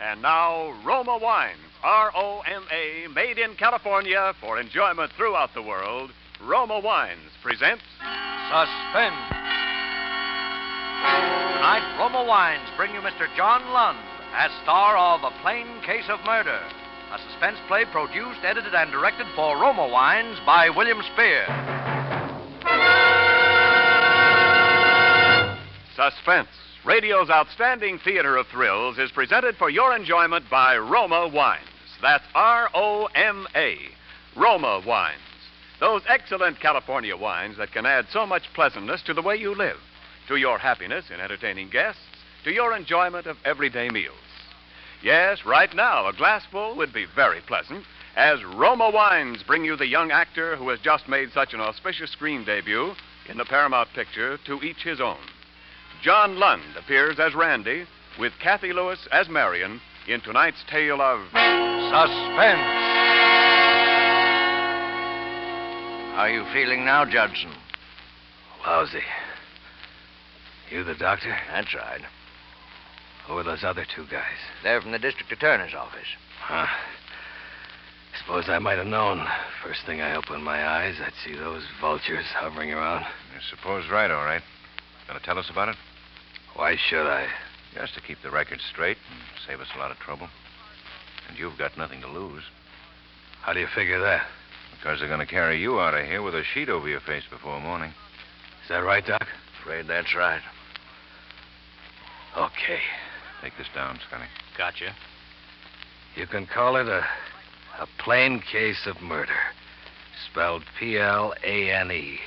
And now, Roma Wines, R-O-M-A, made in California for enjoyment throughout the world. Roma Wines presents Suspense. Tonight, Roma Wines bring you Mr. John Lund as star of A Plain Case of Murder, a suspense play produced, edited, and directed for Roma Wines by William Spear. Suspense, radio's outstanding theater of thrills, is presented for your enjoyment by Roma Wines. That's R-O-M-A, Roma Wines. Those excellent California wines that can add so much pleasantness to the way you live, to your happiness in entertaining guests, to your enjoyment of everyday meals. Yes, right now, a glassful would be very pleasant, as Roma Wines bring you the young actor who has just made such an auspicious screen debut in the Paramount picture, To Each His Own. John Lund appears as Randy, with Cathy Lewis as Marion, in tonight's tale of Suspense. How are you feeling now, Judson? Lousy. You the doctor? That's right. Who are those other two guys? They're from the district attorney's office. Huh. Suppose I might have known. First thing I opened my eyes, I'd see those vultures hovering around. I suppose right, all right. Gonna tell us about it? Why should I? Just to keep the record straight and save us a lot of trouble. And you've got nothing to lose. How do you figure that? Because they're gonna carry you out of here with a sheet over your face before morning. Is that right, Doc? Afraid that's right. Okay. Take this down, Scotty. Gotcha. You can call it a plain case of murder. Spelled P-L-A-N-E.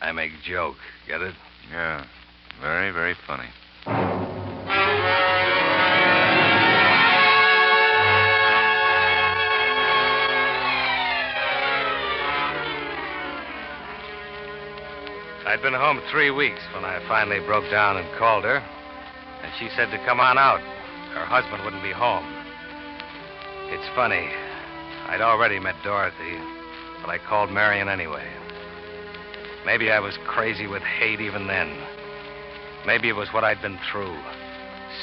I make joke. Get it? Yeah. Very, very funny. I'd been home 3 weeks when I finally broke down and called her. And she said to come on out. Her husband wouldn't be home. It's funny. I'd already met Dorothy, but I called Marion anyway. Maybe I was crazy with hate even then. Maybe it was what I'd been through.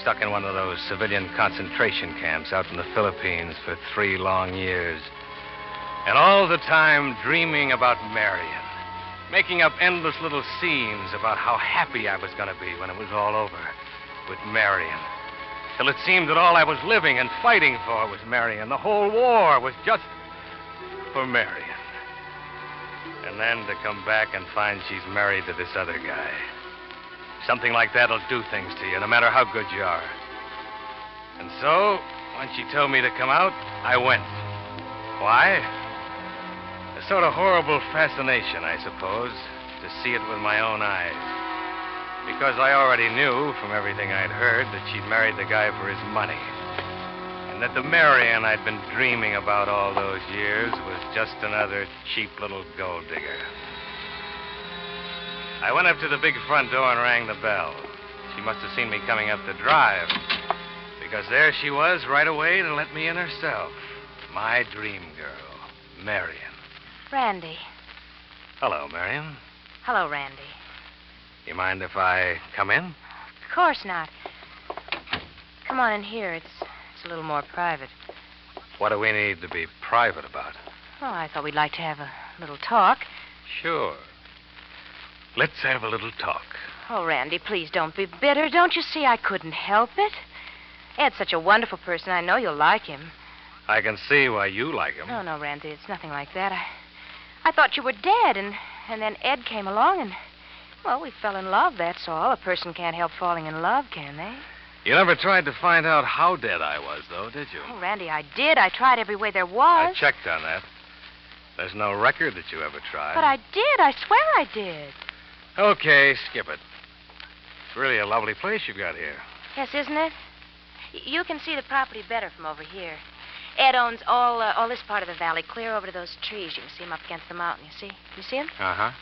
Stuck in one of those civilian concentration camps out in the Philippines for 3 long years. And all the time dreaming about Marion. Making up endless little scenes about how happy I was going to be when it was all over with Marion. Till it seemed that all I was living and fighting for was Marion. The whole war was just for Marion. And then to come back and find she's married to this other guy. Something like that'll do things to you, no matter how good you are. And so, when she told me to come out, I went. Why? A sort of horrible fascination, I suppose, to see it with my own eyes. Because I already knew from everything I'd heard that she'd married the guy for his money. And that the Marion I'd been dreaming about all those years was just another cheap little gold digger. I went up to the big front door and rang the bell. She must have seen me coming up the drive, because there she was right away to let me in herself. My dream girl, Marion. Randy. Hello, Marion. Hello, Randy. You mind if I come in? Of course not. Come on in here. It's a little more private. What do we need to be private about? Oh, I thought we'd like to have a little talk. Sure. Let's have a little talk. Oh, Randy, please don't be bitter. Don't you see I couldn't help it? Ed's such a wonderful person. I know you'll like him. I can see why you like him. No, Randy, it's nothing like that. I thought you were dead, and then Ed came along, and, well, we fell in love, that's all. A person can't help falling in love, can they? You never tried to find out how dead I was, though, did you? Oh, Randy, I did. I tried every way there was. I checked on that. There's no record that you ever tried. But I did. I swear I did. Okay, skip it. It's really a lovely place you've got here. Yes, isn't it? You can see the property better from over here. Ed owns all this part of the valley, clear over to those trees. You can see him up against the mountain, you see? You see him? Uh-huh.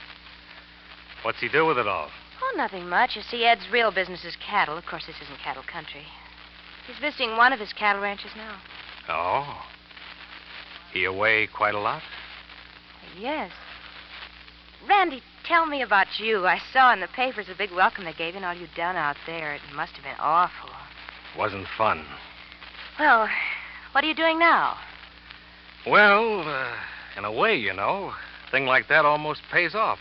What's he do with it all? Oh, nothing much. You see, Ed's real business is cattle. Of course, this isn't cattle country. He's visiting one of his cattle ranches now. Oh. He away quite a lot? Yes. Randy, tell me about you. I saw in the papers the big welcome they gave you and all you'd done out there. It must have been awful. wasn't fun. Well, what are you doing now? Well, in a way, you know, a thing like that almost pays off.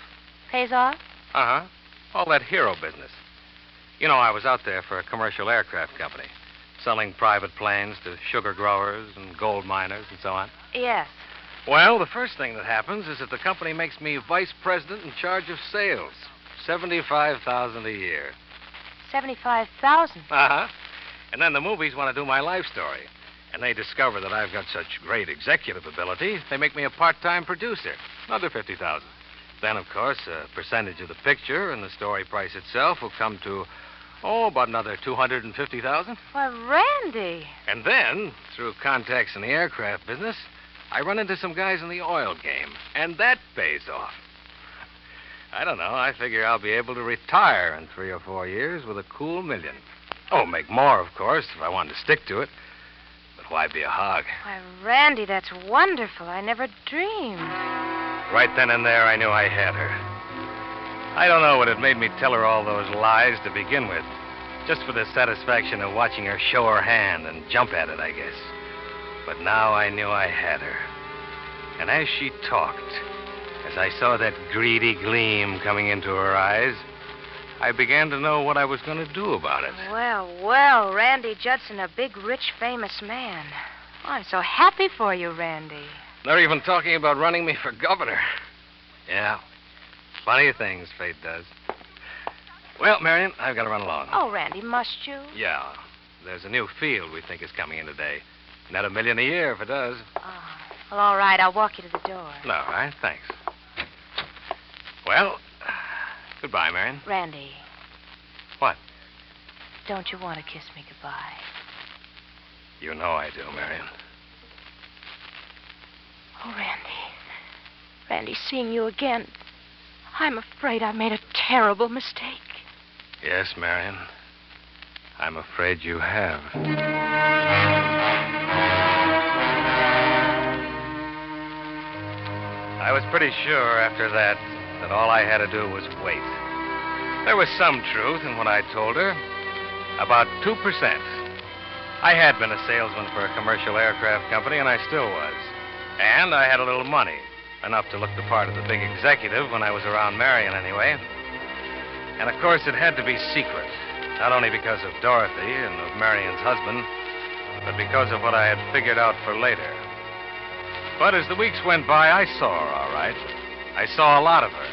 Pays off? Uh-huh. All that hero business. You know, I was out there for a commercial aircraft company, selling private planes to sugar growers and gold miners and so on. Yes. Well, the first thing that happens is that the company makes me vice president in charge of sales. $75,000 a year. $75,000? Uh-huh. And then the movies want to do my life story. And they discover that I've got such great executive ability, they make me a part-time producer. Another $50,000. Then, of course, a percentage of the picture and the story price itself will come to, about another $250,000. Why, Randy. And then, through contacts in the aircraft business, I run into some guys in the oil game. And that pays off. I don't know. I figure I'll be able to retire in 3 or 4 years with a cool $1 million. Oh, make more, of course, if I wanted to stick to it. But why be a hog? Why, Randy, that's wonderful. I never dreamed. Right then and there, I knew I had her. I don't know what had made me tell her all those lies to begin with. Just for the satisfaction of watching her show her hand and jump at it, I guess. But now I knew I had her. And as she talked, as I saw that greedy gleam coming into her eyes, I began to know what I was going to do about it. Well, Randy Judson, a big, rich, famous man. Oh, I'm so happy for you, Randy. They're even talking about running me for governor. Yeah. Funny things fate does. Well, Marion, I've got to run along. Oh, Randy, must you? Yeah. There's a new field we think is coming in today. Net $1 million a year if it does. Oh, well, all right. I'll walk you to the door. All right, thanks. Well, goodbye, Marion. Randy. What? Don't you want to kiss me goodbye? You know I do, Marion. Oh, Randy. Randy, seeing you again, I'm afraid I made a terrible mistake. Yes, Marion. I'm afraid you have. I was pretty sure after that all I had to do was wait. There was some truth in what I told her. About 2%. I had been a salesman for a commercial aircraft company, and I still was. And I had a little money, enough to look the part of the big executive when I was around Marion anyway. And, of course, it had to be secret, not only because of Dorothy and of Marion's husband, but because of what I had figured out for later. But as the weeks went by, I saw her, all right. I saw a lot of her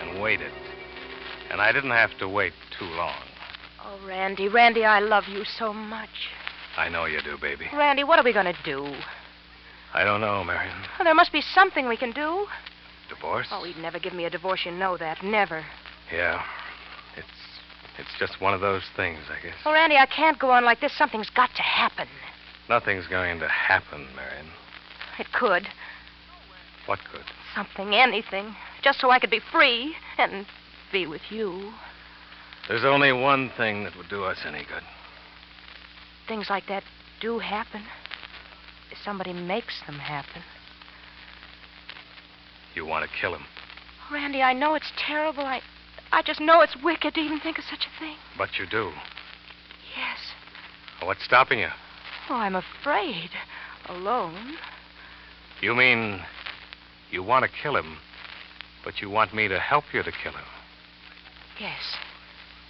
and waited. And I didn't have to wait too long. Oh, Randy, I love you so much. I know you do, baby. Randy, what are we going to do? I don't know, Marion. Well, there must be something we can do. Divorce? Oh, he'd never give me a divorce, you know that. Never. Yeah. It's just one of those things, I guess. Oh, Randy, I can't go on like this. Something's got to happen. Nothing's going to happen, Marion. It could. What could? Something, anything. Just so I could be free and be with you. There's only one thing that would do us any good. Things like that do happen. If somebody makes them happen. You want to kill him. Randy, I know it's terrible. I just know it's wicked to even think of such a thing. But you do. Yes. Well, what's stopping you? Oh, I'm afraid. Alone. You mean you want to kill him, but you want me to help you to kill him? Yes.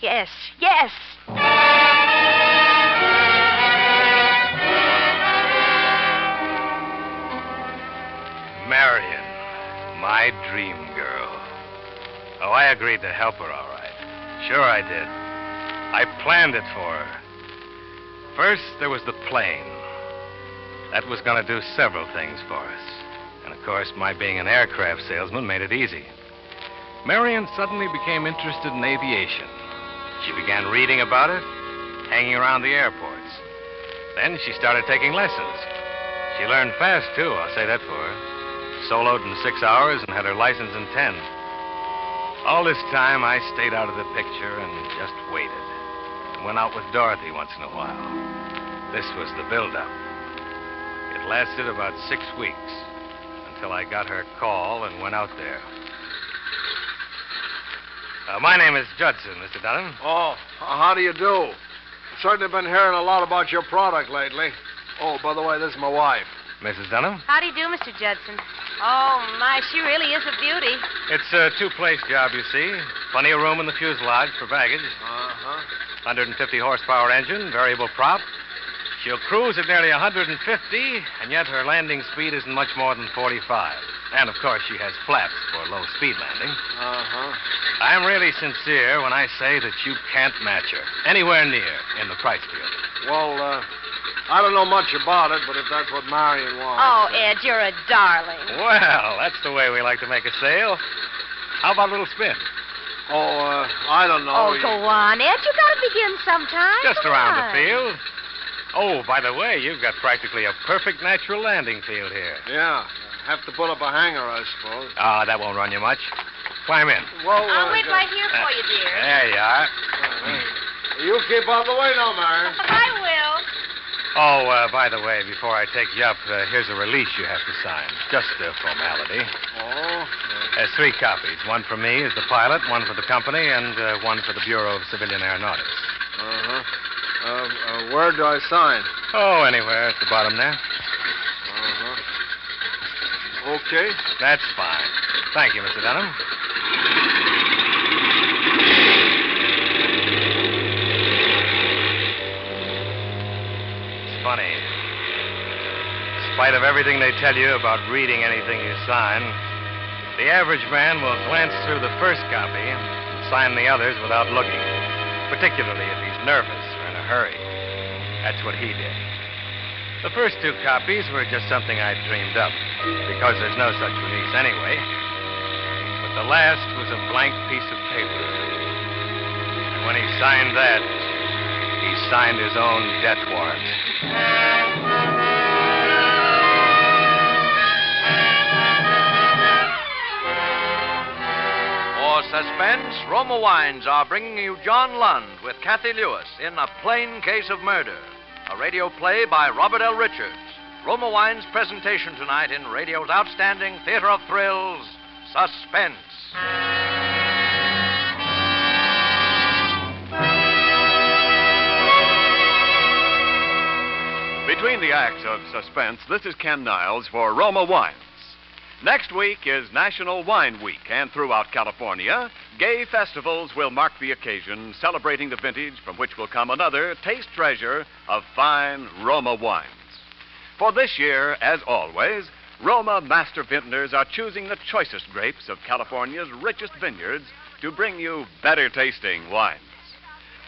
Yes. Yes! Marion, my dream girl. Oh, I agreed to help her, all right. Sure I did. I planned it for her. First, there was the plane. That was going to do several things for us. And, of course, my being an aircraft salesman made it easy. Marion suddenly became interested in aviation. She began reading about it, hanging around the airports. Then she started taking lessons. She learned fast, too, I'll say that for her. Soloed in 6 hours and had her license in 10. All this time, I stayed out of the picture and just waited. And went out with Dorothy once in a while. This was the build-up. It lasted about 6 weeks until I got her call and went out there. My name is Judson, Mr. Dunham. Oh, how do you do? certainly been hearing a lot about your product lately. Oh, by the way, this is my wife. Mrs. Dunham? How do you do, Mr. Judson? Oh, my, she really is a beauty. It's a two-place job, you see. Plenty of room in the fuselage for baggage. Uh-huh. 150 horsepower engine, variable prop. She'll cruise at nearly 150, and yet her landing speed isn't much more than 45. And, of course, she has flaps for low-speed landing. Uh-huh. I'm really sincere when I say that you can't match her anywhere near in the price field. Well, I don't know much about it, but if that's what Marion wants... Oh, Ed, you're a darling. Well, that's the way we like to make a sale. How about a little spin? Oh, I don't know. Oh, go on, Ed. You gotta begin sometime. Just Come around on. the field. Oh, by the way, you've got practically a perfect natural landing field here. Yeah. Have to put up a hangar, I suppose. Ah, that won't run you much. Climb in. Well, I'll wait right here for you, dear. There you are. You keep out of the way now, Marion. I will. Oh, by the way, before I take you up, here's a release you have to sign. Just a formality. Oh. There's 3 copies. One for me as the pilot, one for the company, and one for the Bureau of Civilian Aeronautics. Uh-huh. Where do I sign? Oh, anywhere at the bottom there. Uh-huh. Okay. That's fine. Thank you, Mr. Dunham. It's funny. In spite of everything they tell you about reading anything you sign, the average man will glance through the first copy and sign the others without looking, particularly if he's nervous or in a hurry. That's what he did. The first 2 copies were just something I dreamed up, because there's no such release anyway. But the last was a blank piece of paper. And when he signed that, he signed his own death warrant. For Suspense, Roma Wines are bringing you John Lund with Cathy Lewis in A Plain Case of Murder, a radio play by Robert L. Richards. Roma Wines' presentation tonight in radio's outstanding theater of thrills, Suspense. Between the acts of Suspense, this is Ken Niles for Roma Wines. Next week is National Wine Week, and throughout California, gay festivals will mark the occasion, celebrating the vintage from which will come another taste treasure of fine Roma wines. For this year, as always, Roma master vintners are choosing the choicest grapes of California's richest vineyards to bring you better tasting wines.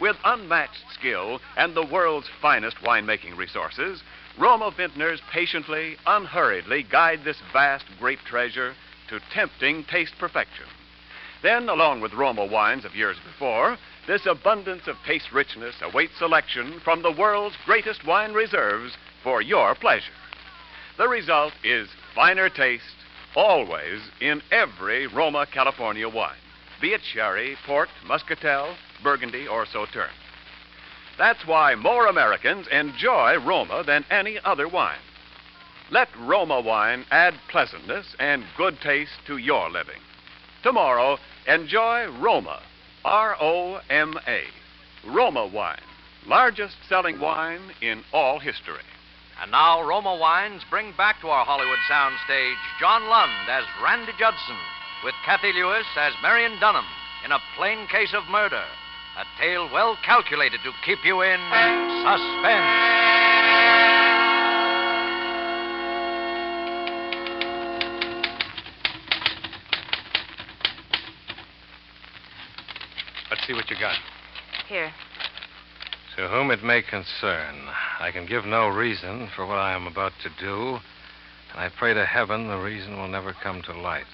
With unmatched skill and the world's finest winemaking resources, Roma vintners patiently, unhurriedly guide this vast grape treasure to tempting taste perfection. Then, along with Roma wines of years before, this abundance of taste richness awaits selection from the world's greatest wine reserves for your pleasure. The result is finer taste, always in every Roma California wine, be it sherry, port, muscatel, Burgundy, or Sauterne. That's why more Americans enjoy Roma than any other wine. Let Roma wine add pleasantness and good taste to your living. Tomorrow, enjoy Roma, R-O-M-A, Roma wine, largest selling wine in all history. And now Roma Wines bring back to our Hollywood soundstage John Lund as Randy Judson, with Cathy Lewis as Marion Dunham in A Plain Case of Murder, a tale well calculated to keep you in suspense. Let's see what you got. Here. To whom it may concern, I can give no reason for what I am about to do, and I pray to heaven the reason will never come to light.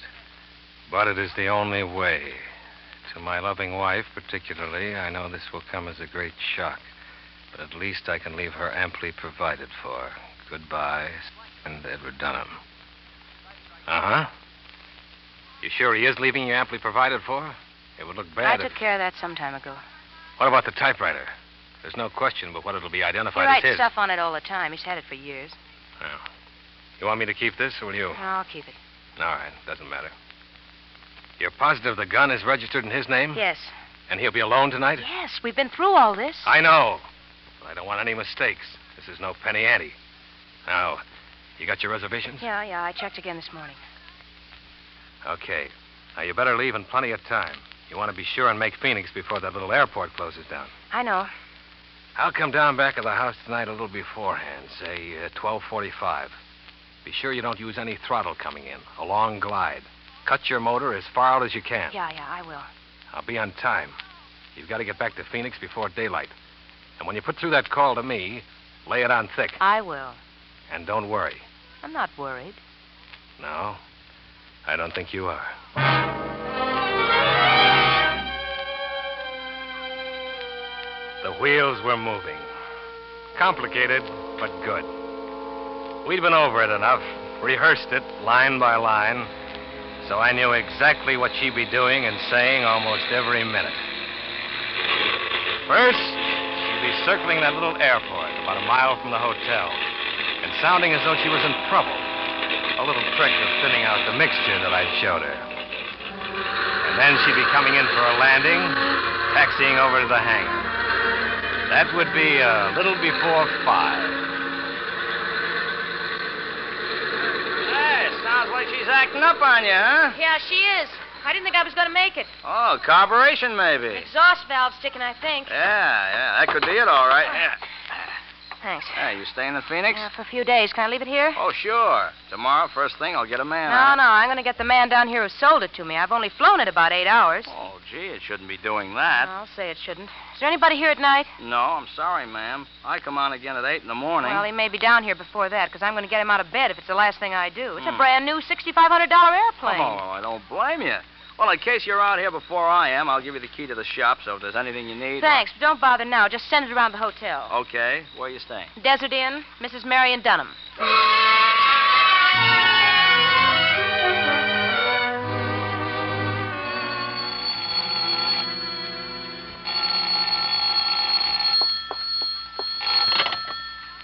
But it is the only way. To my loving wife, particularly, I know this will come as a great shock, but at least I can leave her amply provided for. Goodbye, and Edward Dunham. Uh-huh. You sure he is leaving you amply provided for? It would look bad I took care of that some time ago. What about the typewriter? There's no question but what it'll be identified He as writes his. stuff on it all the time. He's had it for years. Oh. You want me to keep this, or will you? No, I'll keep it. All right, doesn't matter. You're positive the gun is registered in his name? Yes. And he'll be alone tonight? Yes, we've been through all this. I know. But I don't want any mistakes. This is no penny ante. Now, you got your reservations? Yeah, I checked again this morning. Okay. Now, you better leave in plenty of time. You want to be sure and make Phoenix before that little airport closes down. I know. I'll come down back of the house tonight a little beforehand, say 12:45. Be sure you don't use any throttle coming in. A long glide. Cut your motor as far out as you can. Yeah, I will. I'll be on time. You've got to get back to Phoenix before daylight. And when you put through that call to me, lay it on thick. I will. And don't worry. I'm not worried. No, I don't think you are. The wheels were moving. Complicated, but good. We'd been over it enough, rehearsed it line by line, so I knew exactly what she'd be doing and saying almost every minute. First, she'd be circling that little airport about a mile from the hotel and sounding as though she was in trouble. A little trick of thinning out the mixture that I'd showed her. And then she'd be coming in for a landing, taxiing over to the hangar. That would be a little before 5. Hey, sounds like she's acting up on you, huh? Yeah, she is. I didn't think I was going to make it. Oh, carburation, maybe. Exhaust valve sticking, I think. Yeah, that could be it, all right. Yeah. Thanks. Hey, you staying in Phoenix? Yeah, for a few days. Can I leave it here? Oh, sure. Tomorrow, first thing, I'll get a man. No, I'm going to get the man down here who sold it to me. I've only flown it about 8 hours. Oh, gee, it shouldn't be doing that. I'll say it shouldn't. Is there anybody here at night? No, I'm sorry, ma'am. I come on again at 8 in the morning. Well, he may be down here before that, because I'm going to get him out of bed if it's the last thing I do. It's a brand new $6,500 airplane. Oh, I don't blame you. Well, in case you're out here before I am, I'll give you the key to the shop, so if there's anything you need... Thanks, but don't bother now. Just send it around the hotel. Okay. Where are you staying? Desert Inn, Mrs. Marion Dunham.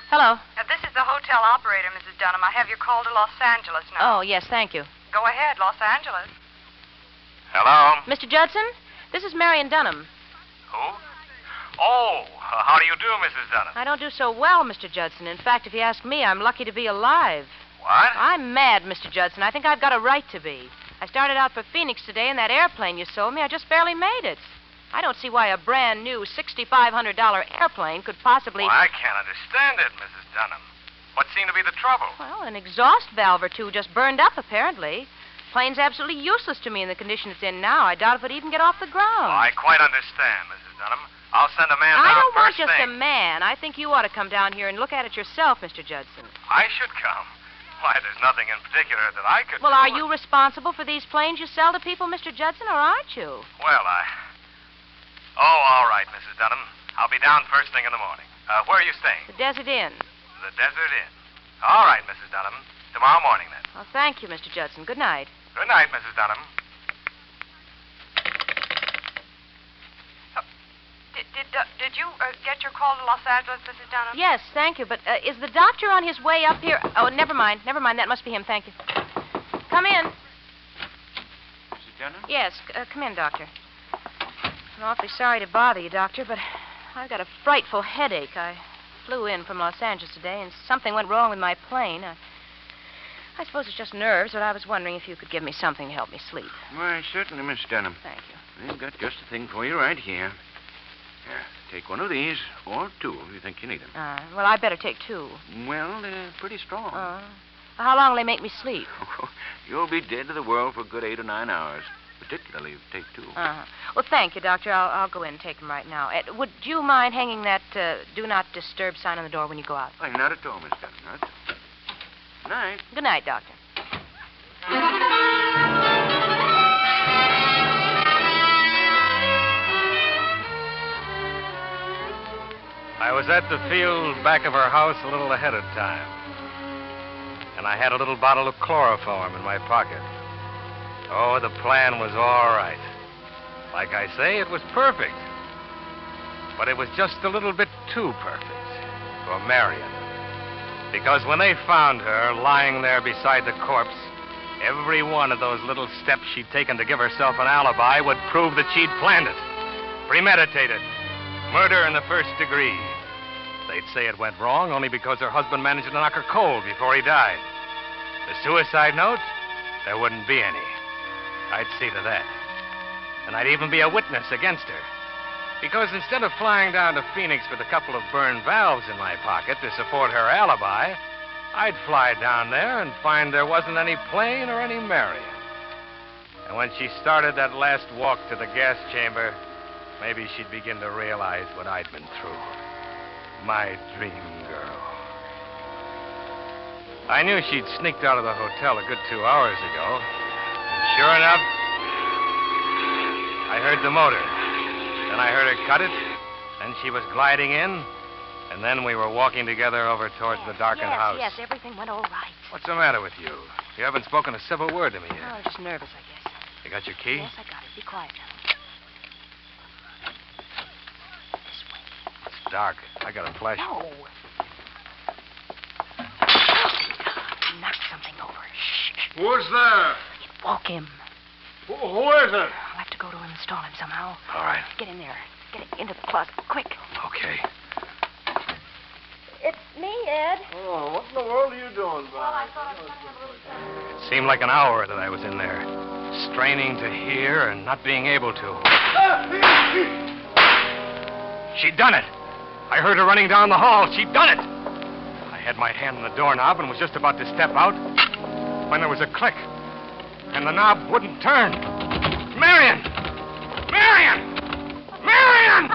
Hello. This is the hotel operator, Mrs. Dunham. I have your call to Los Angeles now. Oh, yes, thank you. Go ahead, Los Angeles. Hello? Mr. Judson, this is Marion Dunham. Who? Oh, how do you do, Mrs. Dunham? I don't do so well, Mr. Judson. In fact, if you ask me, I'm lucky to be alive. What? I'm mad, Mr. Judson. I think I've got a right to be. I started out for Phoenix today in that airplane you sold me. I just barely made it. I don't see why a brand new $6,500 airplane could possibly... Well, I can't understand it, Mrs. Dunham. What seemed to be the trouble? Well, an exhaust valve or two just burned up, apparently. Plane's absolutely useless to me in the condition it's in now. I doubt if it'd even get off the ground. I quite understand, Mrs. Dunham. I'll send a man down I don't want first just thing. a man. I think you ought to come down here and look at it yourself, Mr. Judson. I should come. Why, there's nothing in particular that I could Well, do. are you responsible for these planes you sell to people, Mr. Judson, or aren't you? Well, Oh, all right, Mrs. Dunham. I'll be down first thing in the morning. Where are you staying? The Desert Inn. The Desert Inn. All right, Mrs. Dunham. Tomorrow morning, then. Well, thank you, Mr. Judson. Good night. Good night, Mrs. Dunham. Did you get your call to Los Angeles, Mrs. Dunham? Yes, thank you. But is the doctor on his way up here? Oh, never mind. Never mind. That must be him. Thank you. Come in. Mrs. Dunham? Yes, come in, doctor. I'm awfully sorry to bother you, doctor, but I've got a frightful headache. I flew in from Los Angeles today, and something went wrong with my plane. I suppose it's just nerves, but I was wondering if you could give me something to help me sleep. Why, certainly, Miss Dunham. Thank you. We've got just the thing for you right here. Here, take one of these, or two if you think you need them. Well, I better take two. Well, they're pretty strong. How long will they make me sleep? You'll be dead to the world for a good 8 or 9 hours. Particularly if you take two. Well, thank you, doctor. I'll go in and take them right now. Would you mind hanging that do not disturb sign on the door when you go out? Why, not at all, Miss Dunham. Not. Good night. Good night, doctor. I was at the field back of her house a little ahead of time. And I had a little bottle of chloroform in my pocket. Oh, the plan was all right. Like I say, it was perfect. But it was just a little bit too perfect for Marion. Because when they found her lying there beside the corpse, every one of those little steps she'd taken to give herself an alibi would prove that she'd planned it. Premeditated. Murder in the first degree. They'd say it went wrong only because her husband managed to knock her cold before he died. The suicide note? There wouldn't be any. I'd see to that. And I'd even be a witness against her. Because instead of flying down to Phoenix with a couple of burned valves in my pocket to support her alibi, I'd fly down there and find there wasn't any plane or any Marion. And when she started that last walk to the gas chamber, maybe she'd begin to realize what I'd been through. My dream girl. I knew she'd sneaked out of the hotel a good 2 hours ago. And sure enough, I heard the motor. Then I heard her cut it. Then she was gliding in. And then we were walking together over towards the darkened house. Yes, everything went all right. What's the matter with you? You haven't spoken a civil word to me yet. Oh, just nervous, I guess. You got your key? Yes, I got it. Be quiet now. It's dark. I got a flash. No. Knock something over. Shh. Who's there? It woke him. Who is it? I'll have to go to him and stall him somehow. All right. Get in there. Get into the closet. Quick. Okay. It's me, Ed. Oh, what in the world are you doing, Well, I thought I was going to have a little fun. It seemed like an hour that I was in there, straining to hear and not being able to. She'd done it. I heard her running down the hall. She'd done it. I had my hand on the doorknob and was just about to step out when there was a click, and the knob wouldn't turn. Marion! Marion! Marion!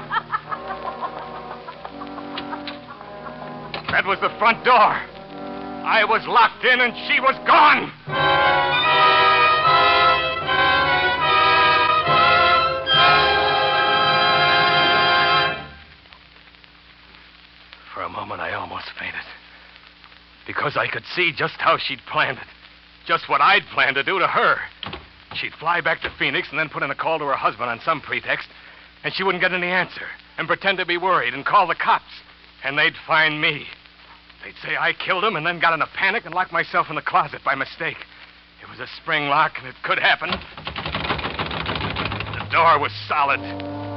That was the front door. I was locked in and she was gone. For a moment, I almost fainted. Because I could see just how she'd planned it. Just what I'd planned to do to her. She'd fly back to Phoenix and then put in a call to her husband on some pretext, and she wouldn't get any answer, and pretend to be worried and call the cops. And they'd find me. They'd say I killed him and then got in a panic and locked myself in the closet by mistake. It was a spring lock, and it could happen. The door was solid.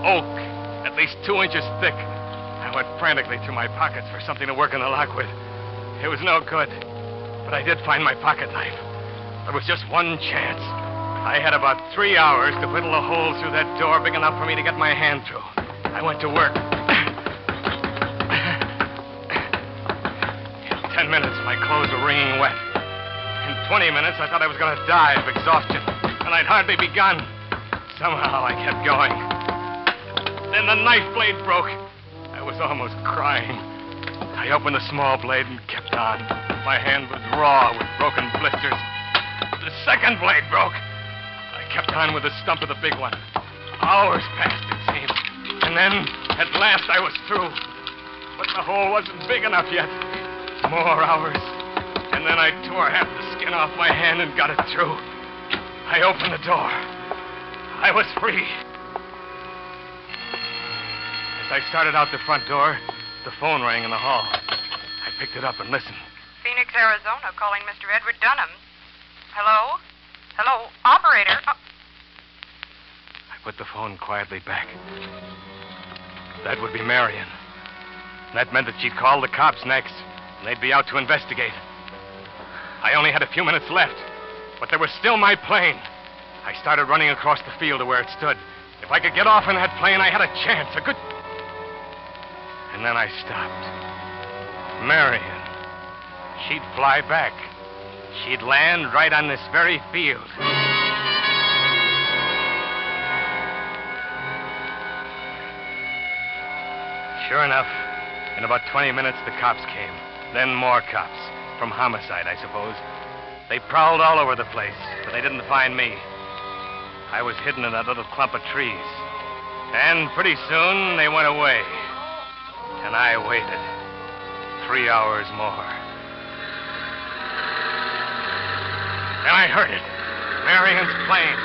Oak, at least 2 inches thick. I went frantically through my pockets for something to work in the lock with. It was no good. But I did find my pocket knife. There was just one chance. I had about 3 hours to whittle a hole through that door big enough for me to get my hand through. I went to work. In 10 minutes, my clothes were wringing wet. In 20 minutes, I thought I was going to die of exhaustion, and I'd hardly begun. Somehow, I kept going. Then the knife blade broke. I was almost crying. I opened the small blade and kept on. My hand was raw with broken blisters. The second blade broke. I kept on with the stump of the big one. Hours passed, it seemed. And then, at last, I was through. But the hole wasn't big enough yet. More hours. And then I tore half the skin off my hand and got it through. I opened the door. I was free. As I started out the front door, the phone rang in the hall. I picked it up and listened. Phoenix, Arizona, calling Mr. Edward Dunham. Hello? Hello? Operator? I put the phone quietly back. That would be Marion. That meant that she'd call the cops next, and they'd be out to investigate. I only had a few minutes left, but there was still my plane. I started running across the field to where it stood. If I could get off in that plane, I had a chance, a good... And then I stopped. Marion. She'd fly back. She'd land right on this very field. Sure enough, in about 20 minutes, the cops came. Then more cops. From homicide, I suppose. They prowled all over the place, but they didn't find me. I was hidden in that little clump of trees. And pretty soon, they went away. And I waited. 3 hours more. Then I heard it. Marion's plane.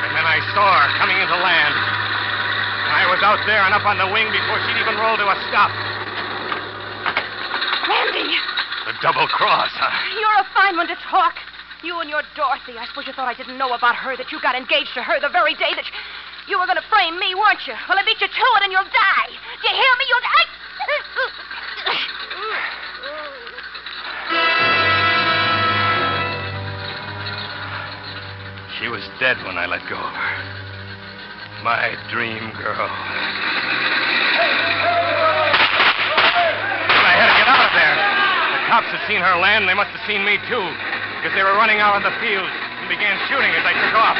And then I saw her coming into land. And I was out there and up on the wing before she'd even roll to a stop. Randy! The double cross, huh? You're a fine one to talk. You and your Dorothy. I suppose you thought I didn't know about her, that you got engaged to her the very day that you were going to frame me, weren't you? Well, I beat you to it and you'll die. Do you hear me? You'll die. dead when I let go of her. My dream girl. Well, I had to get out of there. The cops had seen her land, and they must have seen me, too, because they were running out on the field and began shooting as I took off.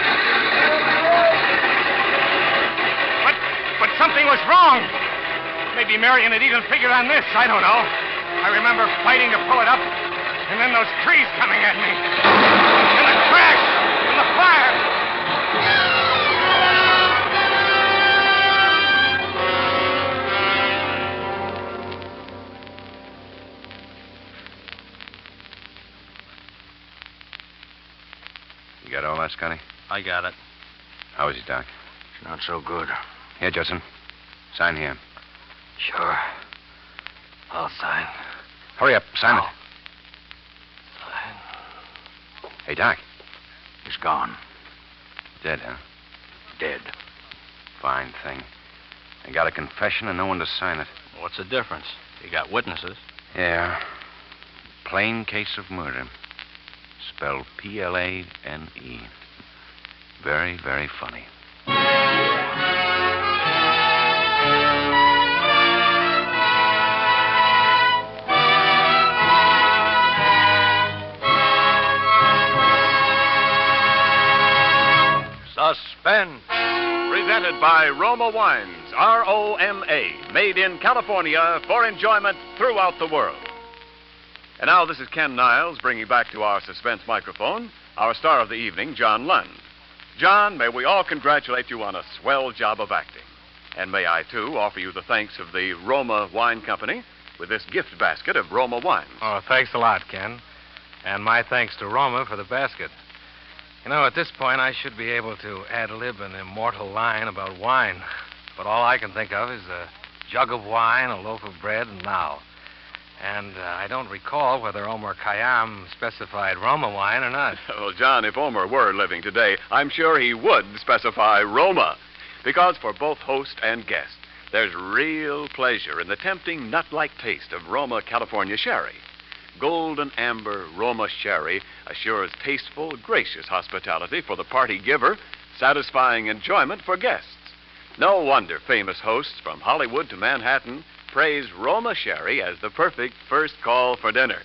But something was wrong. Maybe Marion had even figured on this. I don't know. I remember fighting to pull it up, and then those trees coming at me. And the crash, and the fire. You got all that, Scotty? I got it. How is he, Doc? It's not so good. Here, Judson. Sign here. Sure. I'll sign. Hurry up. Sign Now. it. Hey, Doc. He's gone. Dead, huh? Dead. Fine thing. I got a confession and no one to sign it. What's the difference? You got witnesses. Yeah. Plain case of murder. Spelled Plane. Very, very funny. Suspense. Presented by Roma Wines, R-O-M-A, made in California for enjoyment throughout the world. And now this is Ken Niles bringing back to our suspense microphone our star of the evening, John Lund. John, may we all congratulate you on a swell job of acting. And may I, too, offer you the thanks of the Roma Wine Company with this gift basket of Roma wines. Oh, thanks a lot, Ken. And my thanks to Roma for the basket. You know, at this point, I should be able to ad-lib an immortal line about wine. But all I can think of is a jug of wine, a loaf of bread, and now. And I don't recall whether Omar Khayyam specified Roma wine or not. Well, John, if Omar were living today, I'm sure he would specify Roma. Because for both host and guest, there's real pleasure in the tempting nut-like taste of Roma California sherry. Golden amber Roma sherry assures tasteful, gracious hospitality for the party giver, satisfying enjoyment for guests. No wonder famous hosts from Hollywood to Manhattan praise Roma sherry as the perfect first call for dinner.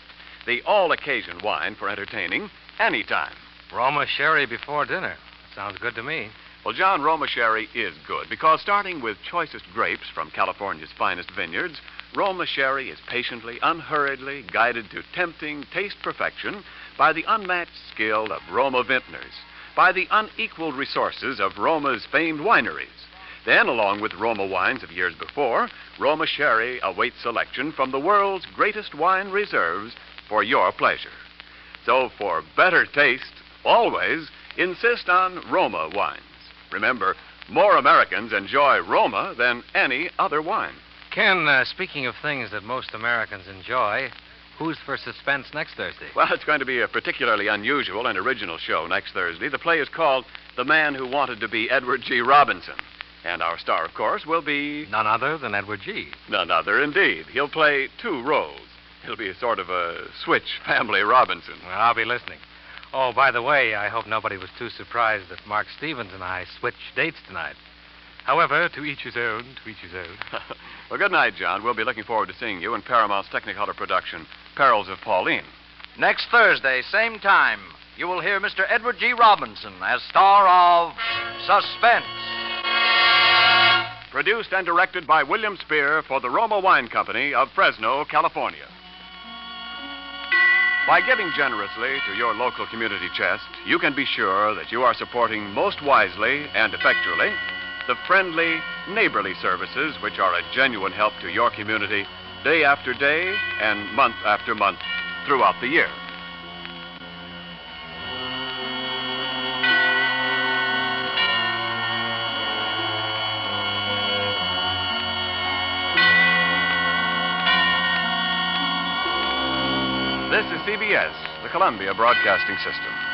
The all-occasion wine for entertaining anytime. Roma sherry before dinner. Sounds good to me. Well, John, Roma sherry is good because starting with choicest grapes from California's finest vineyards, Roma sherry is patiently, unhurriedly guided to tempting taste perfection by the unmatched skill of Roma vintners, by the unequaled resources of Roma's famed wineries. Then, along with Roma wines of years before, Roma sherry awaits selection from the world's greatest wine reserves for your pleasure. So, for better taste, always insist on Roma wines. Remember, more Americans enjoy Roma than any other wine. Ken, speaking of things that most Americans enjoy, who's for Suspense next Thursday? Well, it's going to be a particularly unusual and original show next Thursday. The play is called The Man Who Wanted to Be Edward G. Robinson. And our star, of course, will be... None other than Edward G. None other, indeed. He'll play two roles. He'll be a sort of a switch family Robinson. Well, I'll be listening. Oh, by the way, I hope nobody was too surprised that Mark Stevens and I switched dates tonight. However, to each his own, to each his own. Well, good night, John. We'll be looking forward to seeing you in Paramount's Technicolor production, Perils of Pauline. Next Thursday, same time, you will hear Mr. Edward G. Robinson as star of Suspense. Produced and directed by William Spear for the Roma Wine Company of Fresno, California. By giving generously to your local community chest, you can be sure that you are supporting most wisely and effectually the friendly, neighborly services which are a genuine help to your community day after day and month after month throughout the year. This is CBS, the Columbia Broadcasting System.